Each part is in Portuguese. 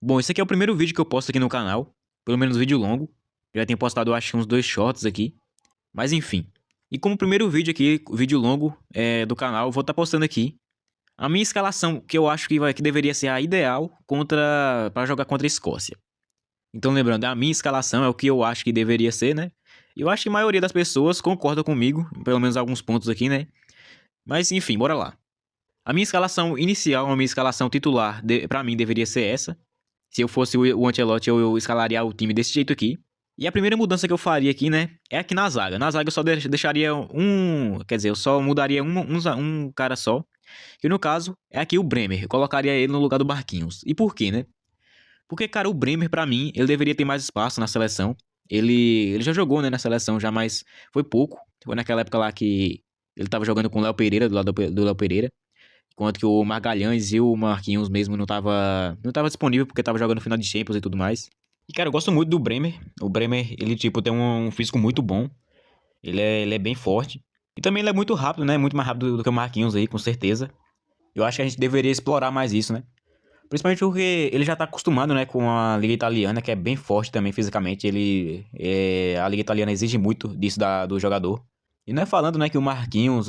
Bom, esse aqui é o primeiro vídeo que eu posto aqui no canal. Pelo menos vídeo longo. Já tenho postado, eu acho, uns 2 shorts aqui. Mas enfim. E como primeiro vídeo aqui, vídeo longo do canal, eu vou estar postando aqui a minha escalação, que eu acho que deveria ser a ideal para jogar contra a Escócia. Então lembrando, a minha escalação é o que eu acho que deveria ser, né? E eu acho que a maioria das pessoas concorda comigo, pelo menos alguns pontos aqui, né? Mas enfim, bora lá. A minha escalação inicial, a minha escalação titular, pra mim deveria ser essa. Se eu fosse o Ancelotti, eu escalaria o time desse jeito aqui. E a primeira mudança que eu faria aqui, né, é aqui na zaga. Na zaga eu só deixaria um... Quer dizer, eu só mudaria um cara só. Que no caso é aqui o Bremer. Eu colocaria ele no lugar do Marquinhos. E por quê, né? Porque, cara, o Bremer, pra mim, ele deveria ter mais espaço na seleção. Ele já jogou, né, na seleção já, mas foi pouco. Foi naquela época lá que ele tava jogando com o Léo Pereira, do lado do Léo Pereira. Enquanto que o Magalhães e o Marquinhos mesmo não tava disponível porque tava jogando final de Champions e tudo mais. E, cara, eu gosto muito do Bremer. O Bremer, ele, tipo, tem um físico muito bom. Ele é bem forte. E também ele é muito rápido, né? Muito mais rápido do que o Marquinhos aí, com certeza. Eu acho que a gente deveria explorar mais isso, né? Principalmente porque ele já tá acostumado, né, com a Liga Italiana, que é bem forte também fisicamente. A Liga Italiana exige muito disso do jogador. E não é falando, né, que o Marquinhos,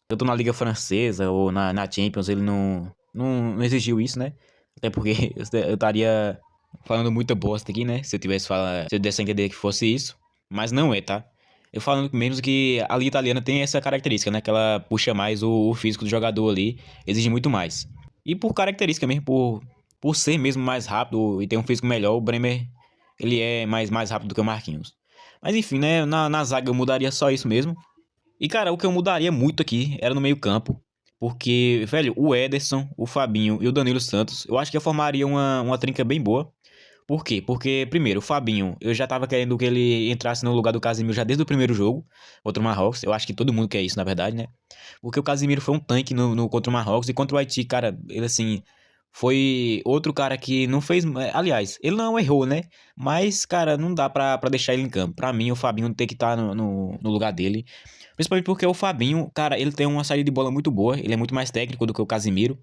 tanto na Liga Francesa ou na Champions, ele não exigiu isso, né? Até porque eu estaria falando muita bosta aqui, né? Se eu desse a entender que fosse isso. Mas não é, tá? Eu falando menos que a Liga Italiana tem essa característica, né? Que ela puxa mais o físico do jogador ali, exige muito mais. E por característica mesmo, por ser mesmo mais rápido e ter um físico melhor, o Bremer, ele é mais rápido do que o Marquinhos. Mas enfim, né? Na zaga eu mudaria só isso mesmo. E, cara, o que eu mudaria muito aqui era no meio-campo. Porque, velho, o Ederson, o Fabinho e o Danilo Santos, eu acho que eu formaria uma trinca bem boa. Por quê? Porque, primeiro, o Fabinho, eu já tava querendo que ele entrasse no lugar do Casemiro já desde o primeiro jogo contra o Marrocos. Eu acho que todo mundo quer isso, na verdade, né? Porque o Casemiro foi um tanque no contra o Marrocos e contra o Haiti, cara, ele assim. Foi outro cara que não fez. Aliás, ele não errou, né? Mas, cara, não dá pra deixar ele em campo. Pra mim, o Fabinho tem que estar no lugar dele. Principalmente porque o Fabinho, cara, ele tem uma saída de bola muito boa. Ele é muito mais técnico do que o Casemiro.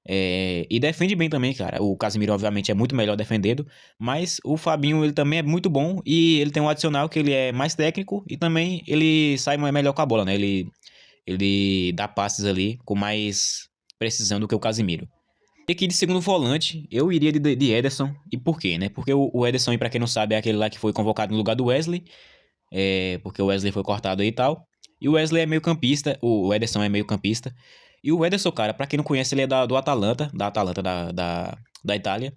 E defende bem também, cara. O Casemiro, obviamente, é muito melhor defendendo. Mas o Fabinho, ele também é muito bom. E ele tem um adicional que ele é mais técnico. E também ele sai melhor com a bola, né? Ele dá passes ali com mais precisão do que o Casemiro. E aqui de segundo volante, eu iria de Ederson. E por quê, né? Porque o Ederson, pra quem não sabe, é aquele lá que foi convocado no lugar do Wesley. Porque o Wesley foi cortado aí e tal. E o Wesley é meio campista, o Ederson é meio campista. E o Ederson, cara, pra quem não conhece, ele é do Atalanta, da Itália.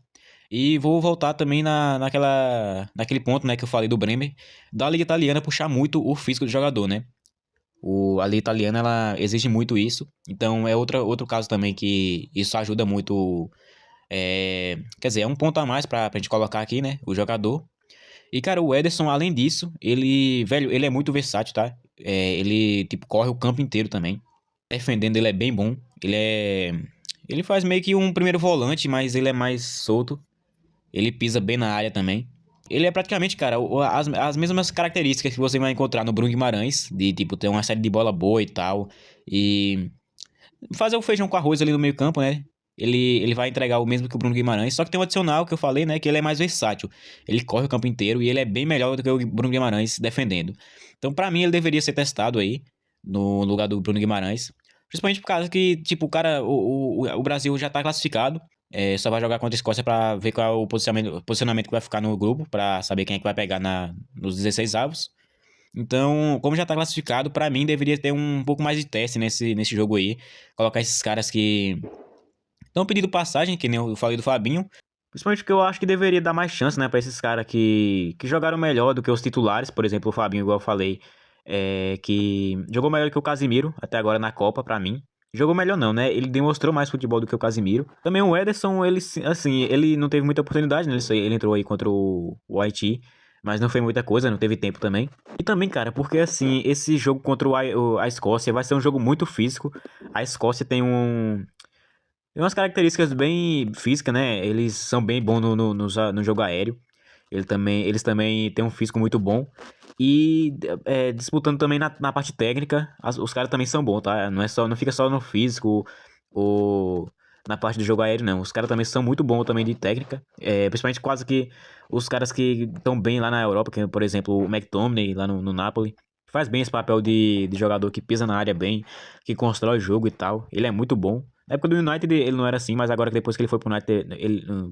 E vou voltar também naquele ponto, né, que eu falei do Bremer, da Liga Italiana puxar muito o físico do jogador, né? A Liga Italiana, ela exige muito isso. Então é outro caso também que isso ajuda muito. Quer dizer, é um ponto a mais pra gente colocar aqui, né? O jogador. E, cara, o Ederson, além disso, velho, ele é muito versátil, tá? Ele, tipo, corre o campo inteiro também. Defendendo, ele é bem bom. Ele faz meio que um primeiro volante, mas ele é mais solto. Ele pisa bem na área também. Ele é praticamente, cara, as mesmas características que você vai encontrar no Bruno Guimarães, de, tipo, ter uma série de bola boa e tal. E fazer o feijão com arroz ali no meio campo, né? Ele vai entregar o mesmo que o Bruno Guimarães, só que tem um adicional que eu falei, né, que ele é mais versátil. Ele corre o campo inteiro e ele é bem melhor do que o Bruno Guimarães defendendo. Então, pra mim, ele deveria ser testado aí, no lugar do Bruno Guimarães. Principalmente por causa que, tipo, o cara, o Brasil já tá classificado. Só vai jogar contra a Escócia pra ver qual é o posicionamento que vai ficar no grupo, pra saber quem é que vai pegar nos 16 avos. Então, como já tá classificado, pra mim deveria ter um pouco mais de teste nesse jogo aí. Colocar esses caras que estão pedindo passagem, que nem eu falei do Fabinho. Principalmente porque eu acho que deveria dar mais chance, né, pra esses caras que jogaram melhor do que os titulares. Por exemplo, o Fabinho, igual eu falei, que jogou melhor do que o Casimiro até agora na Copa, pra mim. Jogou melhor não, né? Ele demonstrou mais futebol do que o Casimiro. Também o Ederson, ele, assim, ele não teve muita oportunidade, né? Ele entrou aí contra o Haiti, mas não foi muita coisa, não teve tempo também. E também, cara, porque assim, esse jogo contra a Escócia vai ser um jogo muito físico. A Escócia tem umas características bem físicas, né? Eles são bem bons no jogo aéreo. Eles também têm um físico muito bom. E disputando também na parte técnica, os caras também são bons, tá? Não fica só no físico. na parte do jogo aéreo, não. Os caras também são muito bons também de técnica. Principalmente quase que os caras que estão bem lá na Europa, que, por exemplo, o McTominay lá no Napoli. Faz bem esse papel de jogador que pisa na área bem, que constrói o jogo e tal. Ele é muito bom. Na época do United ele não era assim, mas agora que depois que ele foi pro United,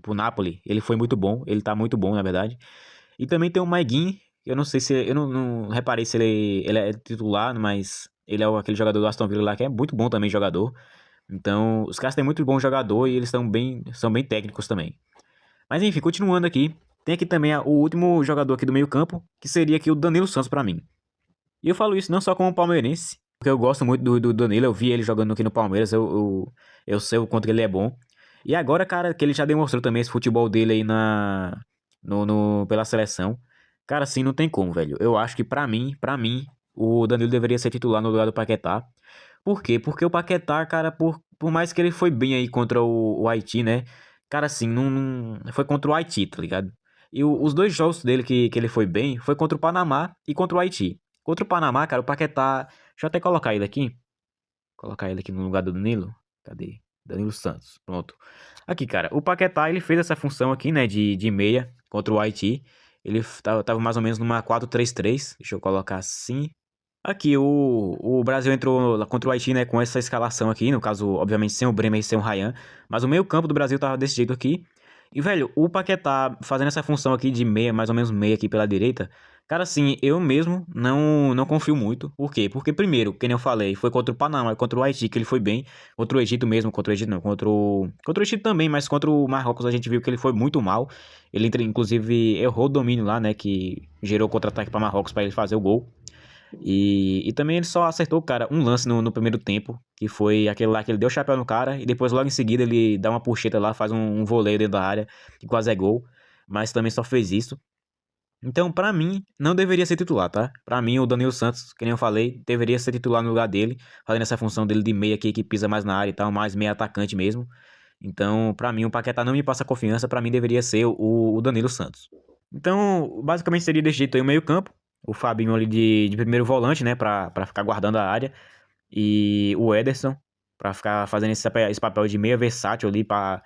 pro Napoli, ele foi muito bom. Ele tá muito bom, na verdade. E também tem o Maiguinho, eu não sei se. Eu não reparei se ele é titular, mas ele é aquele jogador do Aston Villa lá que é muito bom também jogador. Então, os caras têm muito bom jogador e eles são bem técnicos também. Mas enfim, continuando aqui, tem aqui também o último jogador aqui do meio-campo, que seria aqui o Danilo Santos pra mim. E eu falo isso não só como palmeirense, porque eu gosto muito do Danilo, eu vi ele jogando aqui no Palmeiras, eu sei o quanto ele é bom. E agora, cara, que ele já demonstrou também esse futebol dele aí pela seleção. Cara, assim, não tem como, velho. Eu acho que pra mim, o Danilo deveria ser titular no lugar do Paquetá. Por quê? Porque o Paquetá, cara, por mais que ele foi bem aí contra o Haiti, né? Cara, assim, não foi contra o Haiti, tá ligado? E os dois jogos dele que ele foi bem foi contra o Panamá e contra o Haiti. Contra o Panamá, cara, o Paquetá. Deixa eu até colocar ele aqui. Colocar ele aqui no lugar do Danilo. Cadê? Danilo Santos. Pronto. Aqui, cara. O Paquetá, ele fez essa função aqui, né? De meia contra o Haiti. Ele tava mais ou menos numa 4-3-3. Deixa eu colocar assim. Aqui, o Brasil entrou lá contra o Haiti, né, com essa escalação aqui, no caso, obviamente, sem o Bremer e sem o Ryan, mas o meio-campo do Brasil tava desse jeito aqui. E, velho, o Paquetá fazendo essa função aqui de meia, mais ou menos meia aqui pela direita, cara, assim, eu mesmo não confio muito. Por quê? Porque, primeiro, que nem eu falei, foi contra o Panamá e contra o Haiti que ele foi bem, contra o Egito mesmo, contra o Egito não, contra o Egito também, mas contra o Marrocos a gente viu que ele foi muito mal. Ele, inclusive, errou o domínio lá, né, que gerou contra-ataque para Marrocos para ele fazer o gol. E também ele só acertou, cara, um lance no primeiro tempo, que foi aquele lá que ele deu chapéu no cara, e depois logo em seguida ele dá uma puxeta lá, faz um voleio dentro da área, que quase é gol, mas também só fez isso. Então, pra mim, não deveria ser titular, tá? Pra mim, o Danilo Santos, que nem eu falei, deveria ser titular no lugar dele, fazendo essa função dele de meia aqui, que pisa mais na área e tal, mais meia atacante mesmo. Então, pra mim, o Paquetá não me passa confiança, pra mim deveria ser o Danilo Santos. Então, basicamente seria desse jeito aí o meio-campo. O Fabinho ali de primeiro volante, né? Pra ficar guardando a área. E o Ederson, pra ficar fazendo esse papel de meia versátil ali, pra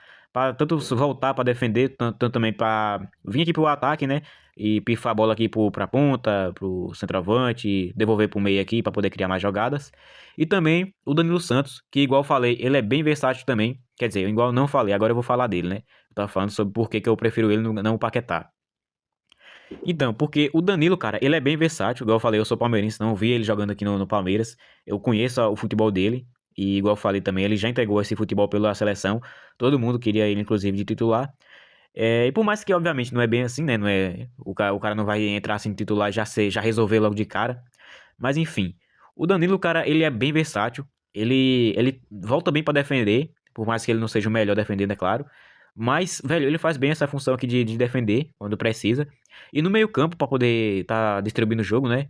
tanto voltar pra defender, tanto também pra vir aqui pro ataque, né? E pifar a bola aqui pra ponta, pro centroavante, devolver pro meio aqui pra poder criar mais jogadas. E também o Danilo Santos, que igual eu falei, ele é bem versátil também. Quer dizer, igual eu não falei, agora eu vou falar dele, né? Eu tava falando sobre por que eu prefiro ele, não o Paquetá. Então, porque o Danilo, cara, ele é bem versátil. Igual eu falei, eu sou palmeirense, não vi ele jogando aqui no Palmeiras. Eu conheço o futebol dele. E igual eu falei também, ele já entregou esse futebol pela seleção. Todo mundo queria ele, inclusive, de titular. E por mais que, obviamente, não é bem assim, né? Não é, o cara não vai entrar assim de titular e já resolver logo de cara. Mas enfim, o Danilo, cara, ele é bem versátil. Ele volta bem pra defender. Por mais que ele não seja o melhor defendendo, é claro. Mas, velho, ele faz bem essa função aqui de defender quando precisa. E no meio-campo, pra poder estar distribuindo o jogo, né?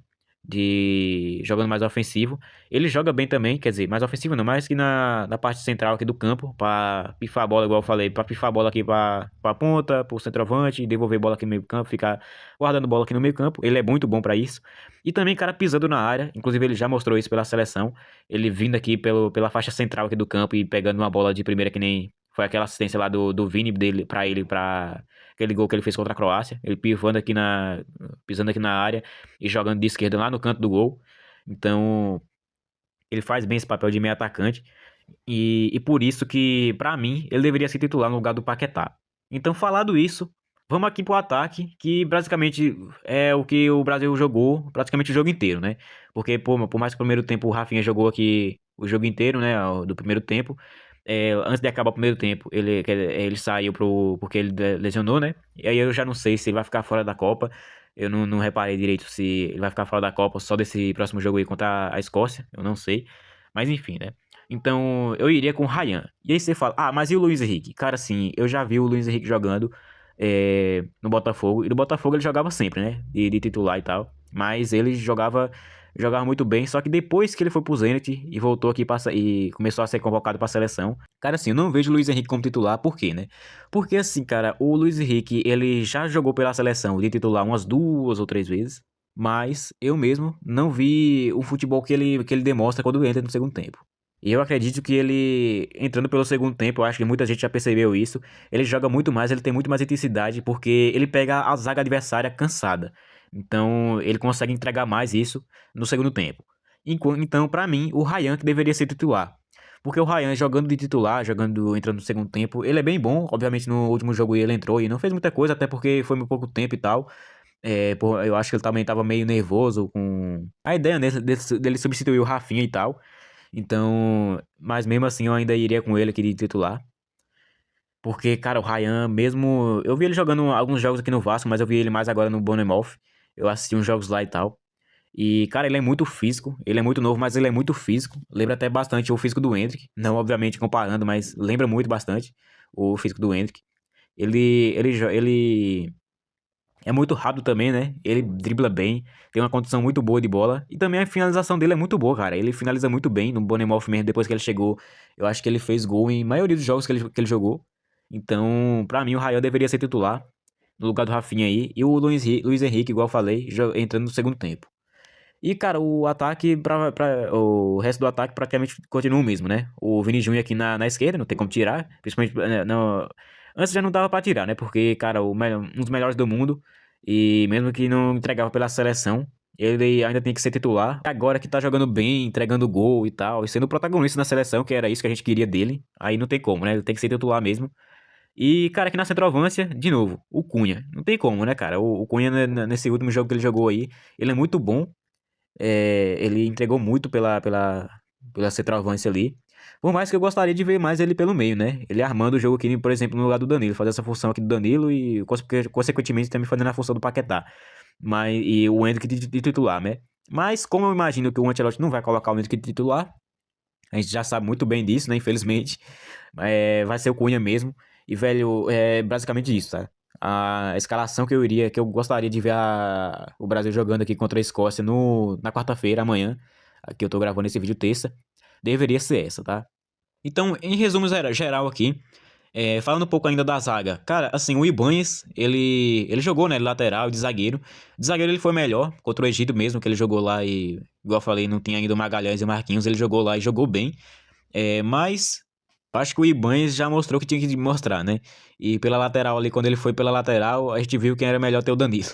Jogando mais ofensivo. Ele joga bem também, quer dizer, mais ofensivo não, mais que na parte central aqui do campo, pra pifar a bola, igual eu falei, pra pifar a bola aqui pra ponta, pro centroavante, devolver bola aqui no meio-campo, ficar guardando bola aqui no meio-campo. Ele é muito bom pra isso. E também, cara, pisando na área, inclusive ele já mostrou isso pela seleção. Ele vindo aqui pela faixa central aqui do campo e pegando uma bola de primeira que nem foi aquela assistência lá do Vini dele pra aquele gol que ele fez contra a Croácia. Ele pisando aqui na área e jogando de esquerda lá no canto do gol. Então, ele faz bem esse papel de meio atacante. E por isso que, pra mim, ele deveria ser titular no lugar do Paquetá. Então, falado isso, vamos aqui pro ataque, que basicamente é o que o Brasil jogou praticamente o jogo inteiro, né? Porque, por mais que no primeiro tempo o Rafinha jogou aqui o jogo inteiro, né? Do primeiro tempo. Antes de acabar o primeiro tempo, ele saiu porque ele lesionou, né? E aí eu já não sei se ele vai ficar fora da Copa. Eu não reparei direito se ele vai ficar fora da Copa só desse próximo jogo aí contra a Escócia. Eu não sei. Mas enfim, né? Então eu iria com o Ryan. E aí você fala, mas e o Luiz Henrique? Cara, sim, eu já vi o Luiz Henrique jogando no Botafogo. E no Botafogo ele jogava sempre, né? De titular e tal. Mas ele jogava muito bem, só que depois que ele foi pro Zenit e voltou aqui e começou a ser convocado pra seleção, cara, assim, eu não vejo o Luiz Henrique como titular, por quê, né? Porque assim, cara, o Luiz Henrique, ele já jogou pela seleção de titular umas 2 ou 3 vezes, mas eu mesmo não vi o futebol que ele demonstra quando entra no segundo tempo. E eu acredito que ele, entrando pelo segundo tempo, eu acho que muita gente já percebeu isso. Ele joga muito mais, ele tem muito mais intensidade, porque ele pega a zaga adversária cansada. Então, ele consegue entregar mais isso no segundo tempo. Então, pra mim, o Ryan que deveria ser titular. Porque o Ryan jogando de titular, entrando no segundo tempo, ele é bem bom. Obviamente, no último jogo ele entrou e não fez muita coisa, até porque foi muito pouco tempo e tal. Eu acho que ele também tava meio nervoso com a ideia dele substituir o Rafinha e tal. Então, mas mesmo assim eu ainda iria com ele aqui de titular. Porque, cara, o Ryan, mesmo. Eu vi ele jogando alguns jogos aqui no Vasco, mas eu vi ele mais agora no Bournemouth. Eu assisti uns jogos lá e tal. E, cara, ele é muito físico. Ele é muito novo, mas ele é muito físico. Lembra até bastante o físico do Endrick. Não, obviamente, comparando, mas lembra muito bastante o físico do Endrick. Ele é muito rápido também, né? Ele dribla bem, tem uma condição muito boa de bola. E também a finalização dele é muito boa, cara. Ele finaliza muito bem no Bournemouth mesmo, depois que ele chegou. Eu acho que ele fez gol em maioria dos jogos que ele jogou. Então, pra mim, o Ryan deveria ser titular no lugar do Rafinha aí. E o Luiz Henrique, igual eu falei, entrando no segundo tempo. E, cara, o ataque, o resto do ataque praticamente continua o mesmo, né? O Vini Júnior aqui na esquerda, não tem como tirar. Principalmente, antes já não dava pra tirar, né? Porque, cara, um dos melhores do mundo. E mesmo que não entregava pela seleção, ele ainda tem que ser titular. Agora que tá jogando bem, entregando gol e tal, e sendo protagonista na seleção, que era isso que a gente queria dele. Aí não tem como, né? Ele tem que ser titular mesmo. E, cara, aqui na centroavância, de novo, o Cunha. Não tem como, né, cara? O Cunha, nesse último jogo que ele jogou aí, ele é muito bom. Ele entregou muito pela centroavância ali. Por mais que eu gostaria de ver mais ele pelo meio, né? Ele armando o jogo aqui, por exemplo, no lugar do Danilo. Fazer essa função aqui do Danilo e, consequentemente, também fazendo a função do Paquetá. E o Endrick de titular, né? Mas, como eu imagino que o Ancelotti não vai colocar o Endrick de titular, a gente já sabe muito bem disso, né? Infelizmente. Vai ser o Cunha mesmo. E, velho, é basicamente isso, tá? A escalação que eu gostaria de ver o Brasil jogando aqui contra a Escócia na quarta-feira, amanhã. Aqui eu tô gravando esse vídeo terça. Deveria ser essa, tá? Então, em resumo geral aqui, falando um pouco ainda da zaga. Cara, assim, o Ibanez, ele jogou, né, de lateral e de zagueiro. De zagueiro ele foi melhor, contra o Egito mesmo, que ele jogou lá e, igual eu falei, não tinha ainda o Magalhães e o Marquinhos, ele jogou lá e jogou bem. Mas acho que o Ibanez já mostrou que tinha que mostrar, né? E pela lateral ali, quando ele foi pela lateral, a gente viu que era melhor ter o Danilo.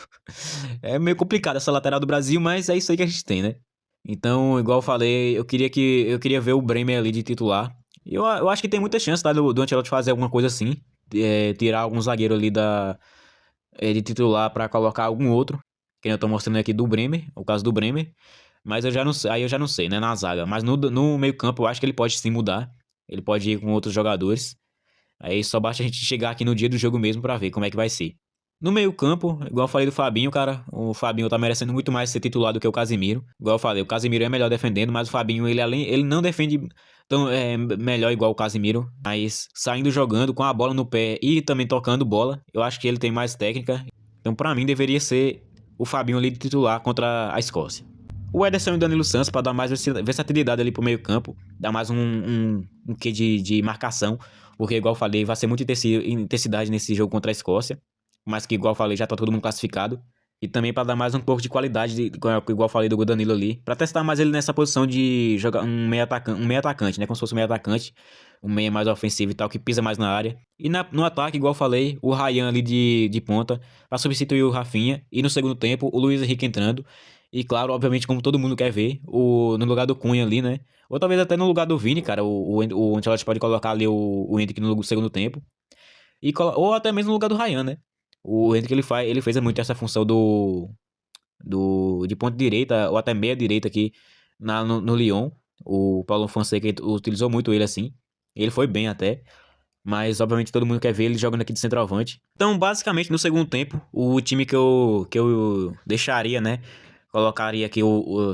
É meio complicado essa lateral do Brasil, mas é isso aí que a gente tem, né? Então, igual eu falei, eu queria ver o Bremer ali de titular. Eu acho que tem muita chance, tá, do Ancelotti fazer alguma coisa assim. Tirar algum zagueiro ali de titular pra colocar algum outro. Que eu tô mostrando aqui do Bremer, o caso do Bremer. Mas eu já não sei, aí eu já não sei, né, na zaga. Mas no meio-campo eu acho que ele pode sim mudar. Ele pode ir com outros jogadores. Aí só basta a gente chegar aqui no dia do jogo mesmo pra ver como é que vai ser. No meio-campo, igual eu falei do Fabinho, cara, o Fabinho tá merecendo muito mais ser titular do que o Casimiro. Igual eu falei, o Casimiro é melhor defendendo, mas o Fabinho, ele não defende tão melhor igual o Casimiro, mas saindo jogando com a bola no pé e também tocando bola, eu acho que ele tem mais técnica. Então, pra mim, deveria ser o Fabinho ali de titular contra a Escócia. O Ederson e o Danilo Santos para dar mais versatilidade ali pro meio campo, dar mais um quê de marcação, porque igual eu falei, vai ser muita intensidade nesse jogo contra a Escócia, mas que igual eu falei, já tá todo mundo classificado, e também para dar mais um pouco de qualidade, igual eu falei do Danilo ali, para testar mais ele nessa posição de jogar um meio atacante, né, como se fosse um meio atacante, um meio mais ofensivo e tal, que pisa mais na área. E no ataque, igual eu falei, o Ryan ali de ponta, para substituir o Rafinha, e no segundo tempo, o Luiz Henrique entrando. E claro, obviamente, como todo mundo quer ver, no lugar do Cunha ali, né? Ou talvez até no lugar do Vini, cara. O Ancelotti pode colocar ali o Endrick no segundo tempo. Ou até mesmo no lugar do Ryan, né? O Endrick ele fez muito essa função de ponta direita, ou até meia direita aqui no Lyon. O Paulo Fonseca utilizou muito ele assim. Ele foi bem até. Mas, obviamente, todo mundo quer ver ele jogando aqui de centroavante. Então, basicamente, no segundo tempo, o time que eu deixaria, né? Colocaria aqui,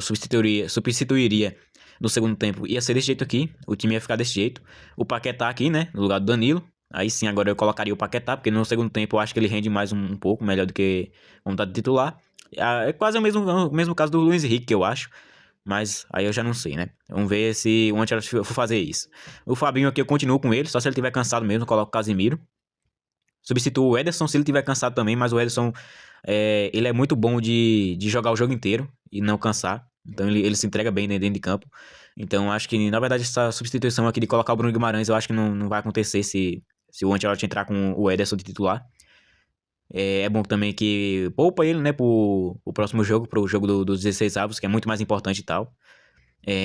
substituiria no segundo tempo. Ia ser desse jeito aqui. O time ia ficar desse jeito. O Paquetá aqui, né? No lugar do Danilo. Aí sim, agora eu colocaria o Paquetá, porque no segundo tempo eu acho que ele rende mais um pouco, melhor do que como tá de titular. É quase o mesmo caso do Luiz Henrique, que eu acho. Mas aí eu já não sei, né? Vamos ver se o Ancelotti for fazer isso. O Fabinho aqui eu continuo com ele, só se ele tiver cansado mesmo, eu coloco o Casimiro. Substituo o Ederson se ele tiver cansado também, mas o Ederson, ele é muito bom de jogar o jogo inteiro e não cansar. Então ele se entrega bem, né, dentro de campo. Então acho que, na verdade, essa substituição aqui de colocar o Bruno Guimarães, eu acho que não vai acontecer se o Ancelotti entrar com o Ederson de titular. É bom também que poupa ele, né, pro próximo jogo, pro jogo dos 16 avos, que é muito mais importante e tal.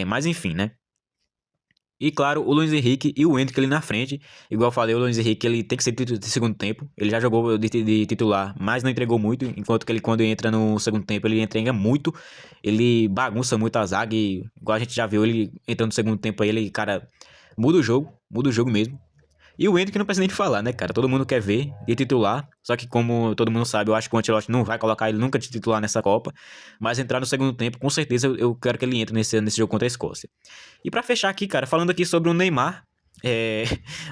Mas enfim, né. E claro, o Luiz Henrique e o Endrick ali na frente. Igual eu falei, o Luiz Henrique ele tem que ser de segundo tempo. Ele já jogou de titular, mas não entregou muito. Enquanto que ele, quando entra no segundo tempo, ele entrega muito. Ele bagunça muito a zaga. E, igual a gente já viu ele entrando no segundo tempo aí, ele, cara, muda o jogo mesmo. E o Endrick não precisa nem de falar, né, cara? Todo mundo quer ver de titular. Só que, como todo mundo sabe, eu acho que o Ancelotti não vai colocar ele nunca de titular nessa Copa. Mas entrar no segundo tempo, com certeza eu quero que ele entre nesse jogo contra a Escócia. E pra fechar aqui, cara, falando aqui sobre o Neymar. É...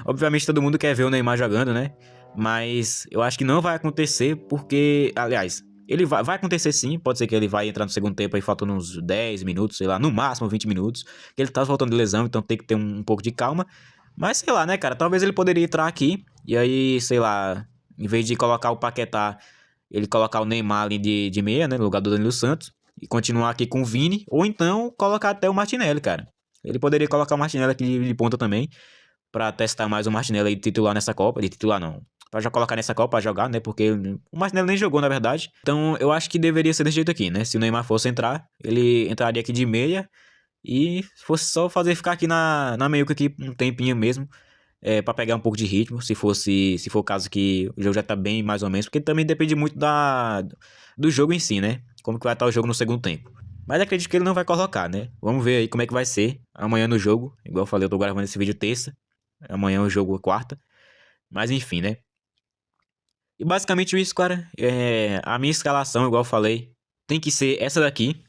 Obviamente todo mundo quer ver o Neymar jogando, né? Mas eu acho que não vai acontecer porque, aliás, ele vai acontecer sim. Pode ser que ele vai entrar no segundo tempo aí faltando uns 10 minutos, sei lá, no máximo 20 minutos. Que ele tá voltando de lesão, então tem que ter um pouco de calma. Mas sei lá, né, cara? Talvez ele poderia entrar aqui e aí, sei lá, em vez de colocar o Paquetá, ele colocar o Neymar ali de meia, né, no lugar do Danilo Santos, e continuar aqui com o Vini, ou então colocar até o Martinelli, cara. Ele poderia colocar o Martinelli aqui de ponta também, pra testar mais o Martinelli aí de titular nessa Copa. De titular não, pra já colocar nessa Copa pra jogar, né, porque o Martinelli nem jogou, na verdade. Então eu acho que deveria ser desse jeito aqui, né? Se o Neymar fosse entrar, ele entraria aqui de meia. E fosse só fazer ficar aqui na meiuca aqui um tempinho mesmo. Pra pegar um pouco de ritmo. Se for o caso que o jogo já tá bem mais ou menos. Porque também depende muito do jogo em si, né? Como que vai estar o jogo no segundo tempo. Mas acredito que ele não vai colocar, né? Vamos ver aí como é que vai ser amanhã no jogo. Igual eu falei, eu tô gravando esse vídeo terça. Amanhã o jogo é quarta. Mas enfim, né? E basicamente isso, cara. A minha escalação, igual eu falei, tem que ser essa daqui.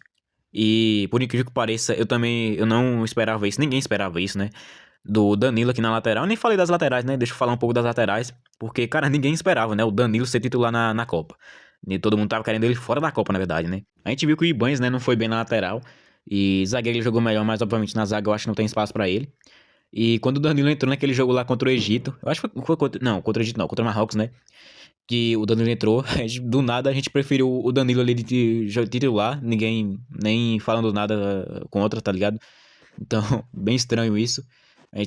E por incrível que pareça, eu não esperava isso, ninguém esperava isso, né? Do Danilo aqui na lateral. Eu nem falei das laterais, né? Deixa eu falar um pouco das laterais. Porque, cara, ninguém esperava, né? O Danilo ser titular na Copa. E todo mundo tava querendo ele fora da Copa, na verdade, né? A gente viu que o Ibanez, né, não foi bem na lateral. E zagueiro ele jogou melhor, mas obviamente na zaga eu acho que não tem espaço pra ele. E quando o Danilo entrou naquele jogo lá contra o Egito, eu acho que foi contra. Não, contra o Egito não, contra o Marrocos, né? Que o Danilo entrou, do nada a gente preferiu o Danilo ali de titular, ninguém nem falando nada contra, tá ligado? Então, bem estranho isso,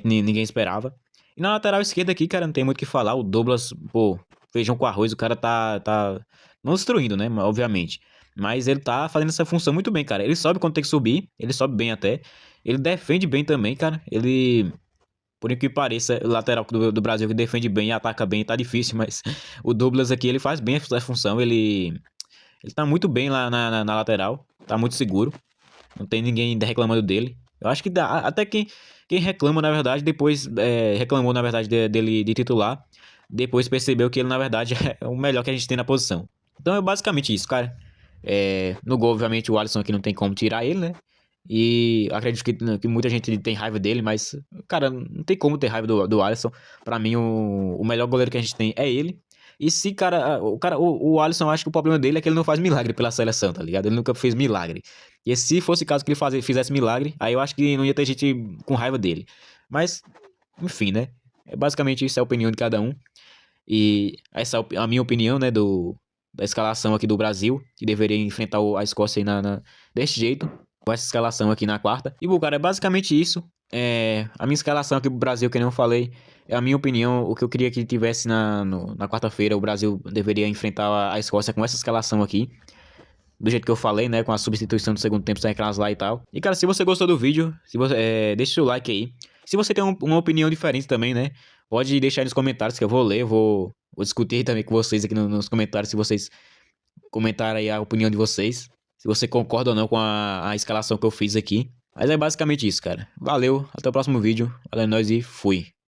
ninguém esperava. E na lateral esquerda aqui, cara, não tem muito o que falar, o Douglas, pô, feijão com arroz, o cara tá não destruindo, né, obviamente. Mas ele tá fazendo essa função muito bem, cara. Ele sobe quando tem que subir, ele sobe bem até. Ele defende bem também, cara. Por incrível que pareça, o lateral do Brasil que defende bem e ataca bem, tá difícil, mas o Douglas aqui, ele faz bem essa função, ele tá muito bem lá na lateral, tá muito seguro, não tem ninguém reclamando dele. Eu acho que até quem reclama, na verdade, depois reclamou, na verdade, dele de titular, depois percebeu que ele, na verdade, é o melhor que a gente tem na posição. Então é basicamente isso, cara. No gol, obviamente, o Alisson aqui não tem como tirar ele, né? E acredito que muita gente tem raiva dele, mas, cara, não tem como ter raiva do Alisson. Pra mim, o melhor goleiro que a gente tem é ele. E se, o Alisson, eu acho que o problema dele é que ele não faz milagre pela seleção, tá ligado? Ele nunca fez milagre. E se fosse caso que ele fizesse milagre, aí eu acho que não ia ter gente com raiva dele. Mas, enfim, né? Basicamente isso é a opinião de cada um. E essa é a minha opinião, né, da escalação aqui do Brasil, que deveria enfrentar a Escócia aí deste jeito, com essa escalação aqui na quarta. E, cara, é basicamente isso. A minha escalação aqui pro Brasil, que nem eu falei, é a minha opinião. O que eu queria que tivesse na quarta-feira, o Brasil deveria enfrentar a Escócia com essa escalação aqui. Do jeito que eu falei, né? Com a substituição do segundo tempo sem aquelas lá e tal. E, cara, se você gostou do vídeo, deixa o like aí. Se você tem uma opinião diferente também, né? Pode deixar aí nos comentários que eu vou ler. Vou discutir também com vocês aqui nos comentários. Se vocês comentarem aí a opinião de vocês. Se você concorda ou não com a escalação que eu fiz aqui. Mas é basicamente isso, cara. Valeu, até o próximo vídeo. Valeu, nóis e fui.